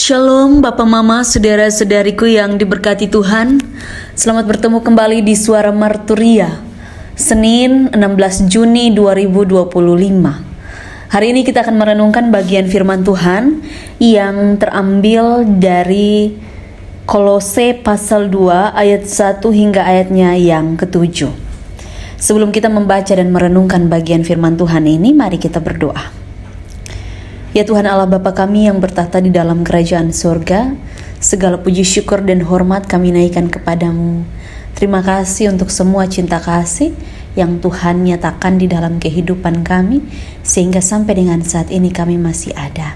Shalom Bapak Mama, saudara-saudariku yang diberkati Tuhan. Selamat bertemu kembali di Suara Marturia, Senin 16 Juni 2025. Hari ini kita akan merenungkan bagian firman Tuhan yang terambil dari Kolose pasal 2 ayat 1 hingga ayatnya yang ke-7. Sebelum kita membaca dan merenungkan bagian firman Tuhan ini, mari kita berdoa. Ya Tuhan Allah Bapa kami yang bertahta di dalam kerajaan surga, segala puji syukur dan hormat kami naikkan kepadamu. Terima kasih untuk semua cinta kasih yang Tuhan nyatakan di dalam kehidupan kami, sehingga sampai dengan saat ini kami masih ada.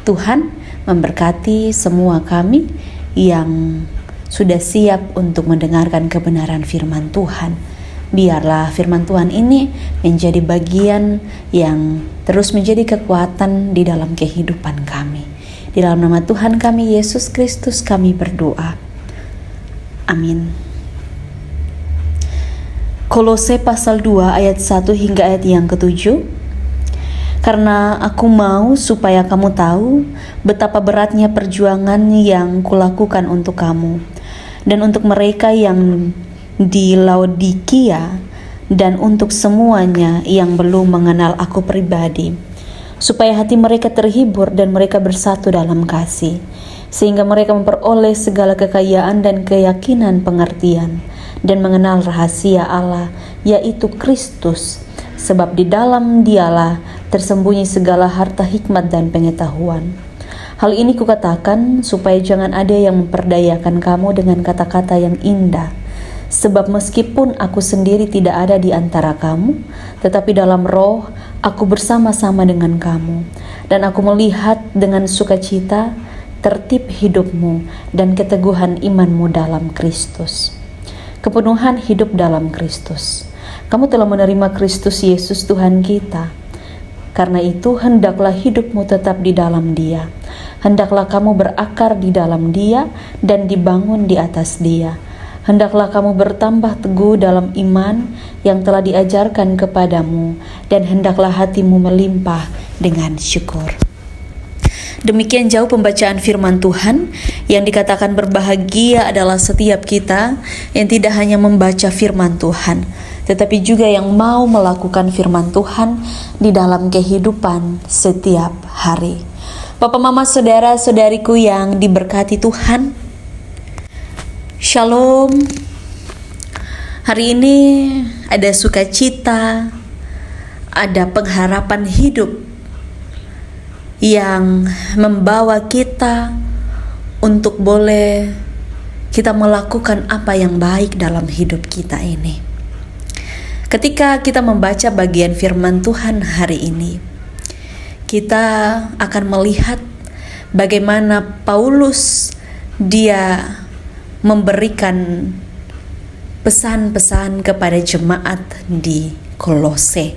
Tuhan memberkati semua kami yang sudah siap untuk mendengarkan kebenaran firman Tuhan. Biarlah firman Tuhan ini menjadi bagian yang terus menjadi kekuatan di dalam kehidupan kami. Di dalam nama Tuhan kami Yesus Kristus kami berdoa. Amin. Kolose pasal 2 ayat 1 hingga ayat yang ke-7. Karena aku mau supaya kamu tahu betapa beratnya perjuangan yang kulakukan untuk kamu dan untuk mereka yang di Laodikia dan untuk semuanya yang belum mengenal aku pribadi, supaya hati mereka terhibur dan mereka bersatu dalam kasih, sehingga mereka memperoleh segala kekayaan dan keyakinan pengertian dan mengenal rahasia Allah, yaitu Kristus, sebab di dalam Dialah tersembunyi segala harta hikmat dan pengetahuan. Hal ini kukatakan supaya jangan ada yang memperdayakan kamu dengan kata-kata yang indah. Sebab meskipun aku sendiri tidak ada di antara kamu, tetapi dalam roh aku bersama-sama dengan kamu. Dan aku melihat dengan sukacita tertib hidupmu dan keteguhan imanmu dalam Kristus. Kepenuhan hidup dalam Kristus. Kamu telah menerima Kristus Yesus Tuhan kita. Karena itu hendaklah hidupmu tetap di dalam Dia. Hendaklah kamu berakar di dalam Dia dan dibangun di atas Dia. Hendaklah kamu bertambah teguh dalam iman yang telah diajarkan kepadamu, dan hendaklah hatimu melimpah dengan syukur. Demikian jauh pembacaan firman Tuhan. Yang dikatakan berbahagia adalah setiap kita yang tidak hanya membaca firman Tuhan, tetapi juga yang mau melakukan firman Tuhan di dalam kehidupan setiap hari. Bapak, Mama, saudara-saudariku yang diberkati Tuhan, Shalom. Hari ini ada sukacita, ada pengharapan hidup yang membawa kita untuk boleh kita melakukan apa yang baik dalam hidup kita ini. Ketika kita membaca bagian firman Tuhan hari ini, kita akan melihat bagaimana Paulus dia memberikan pesan-pesan kepada jemaat di Kolose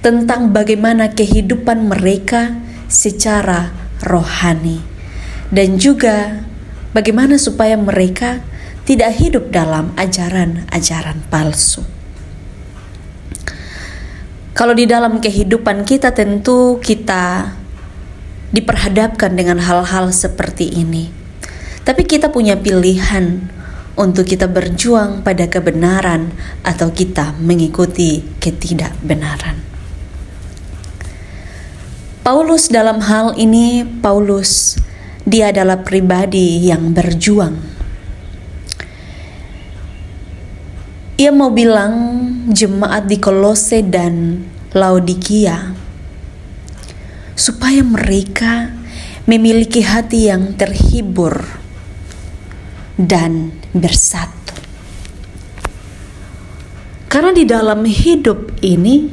tentang bagaimana kehidupan mereka secara rohani, dan juga bagaimana supaya mereka tidak hidup dalam ajaran-ajaran palsu. Kalau di dalam kehidupan kita, tentu kita diperhadapkan dengan hal-hal seperti ini. Tapi kita punya pilihan untuk kita berjuang pada kebenaran atau kita mengikuti ketidakbenaran. Paulus dalam hal ini, dia adalah pribadi yang berjuang. Ia mau bilang jemaat di Kolose dan Laodikia supaya mereka memiliki hati yang terhibur dan bersatu. Karena di dalam hidup ini,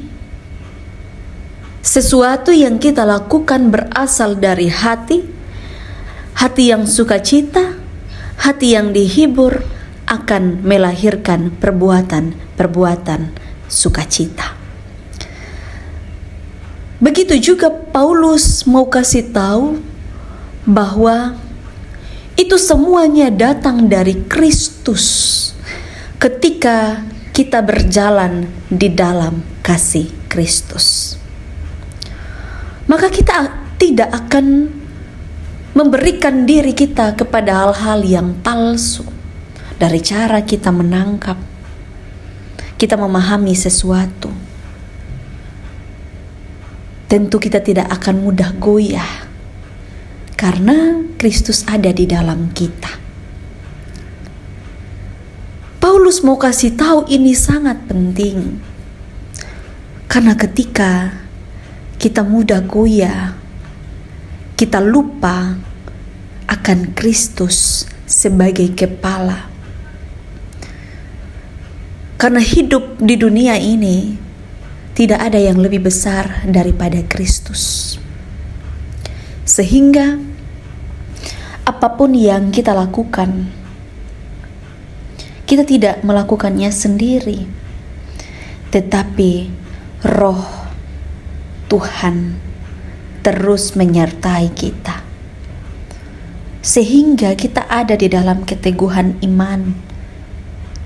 sesuatu yang kita lakukan berasal dari hati yang sukacita, hati yang dihibur akan melahirkan perbuatan sukacita. Begitu juga Paulus mau kasih tahu bahwa itu semuanya datang dari Kristus ketika kita berjalan di dalam kasih Kristus. Maka kita tidak akan memberikan diri kita kepada hal-hal yang palsu. Dari cara kita menangkap, kita memahami sesuatu, tentu kita tidak akan mudah goyah karena Kristus ada di dalam kita. Paulus mau kasih tahu ini sangat penting, karena ketika kita mudah goyah, kita lupa akan Kristus sebagai kepala. Karena hidup di dunia ini tidak ada yang lebih besar daripada Kristus. Sehingga apapun yang kita lakukan, kita tidak melakukannya sendiri, tetapi Roh Tuhan terus menyertai kita, sehingga kita ada di dalam keteguhan iman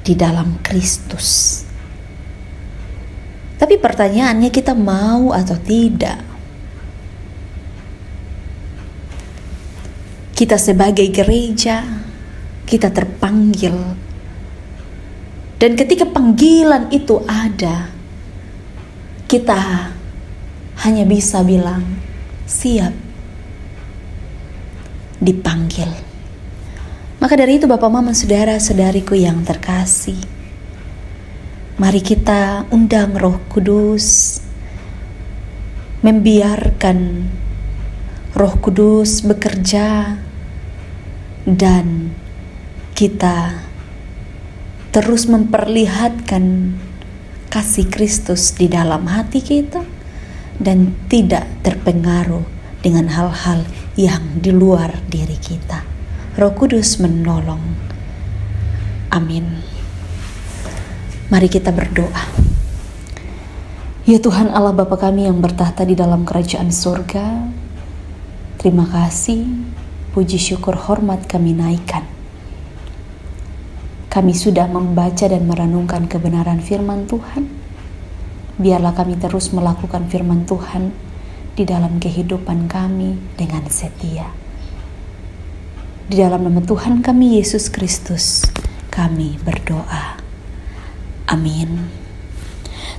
di dalam Kristus. Tapi pertanyaannya, kita mau atau tidak? Kita sebagai gereja, kita terpanggil, dan ketika panggilan itu ada, kita hanya bisa bilang siap dipanggil. Maka dari itu Bapak Mama saudara-saudariku yang terkasih, mari kita undang Roh Kudus, membiarkan Roh Kudus bekerja, dan kita terus memperlihatkan kasih Kristus di dalam hati kita dan tidak terpengaruh dengan hal-hal yang di luar diri kita. Roh Kudus menolong. Amin. Mari kita berdoa. Ya Tuhan Allah Bapa kami yang bertahta di dalam kerajaan surga, terima kasih, puji syukur hormat kami naikkan. Kami sudah membaca dan merenungkan kebenaran firman Tuhan. Biarlah kami terus melakukan firman Tuhan di dalam kehidupan kami dengan setia. Di dalam nama Tuhan kami Yesus Kristus, kami berdoa. Amin.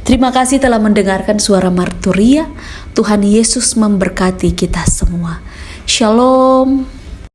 Terima kasih telah mendengarkan suara Marturia. Tuhan Yesus memberkati kita semua. Shalom.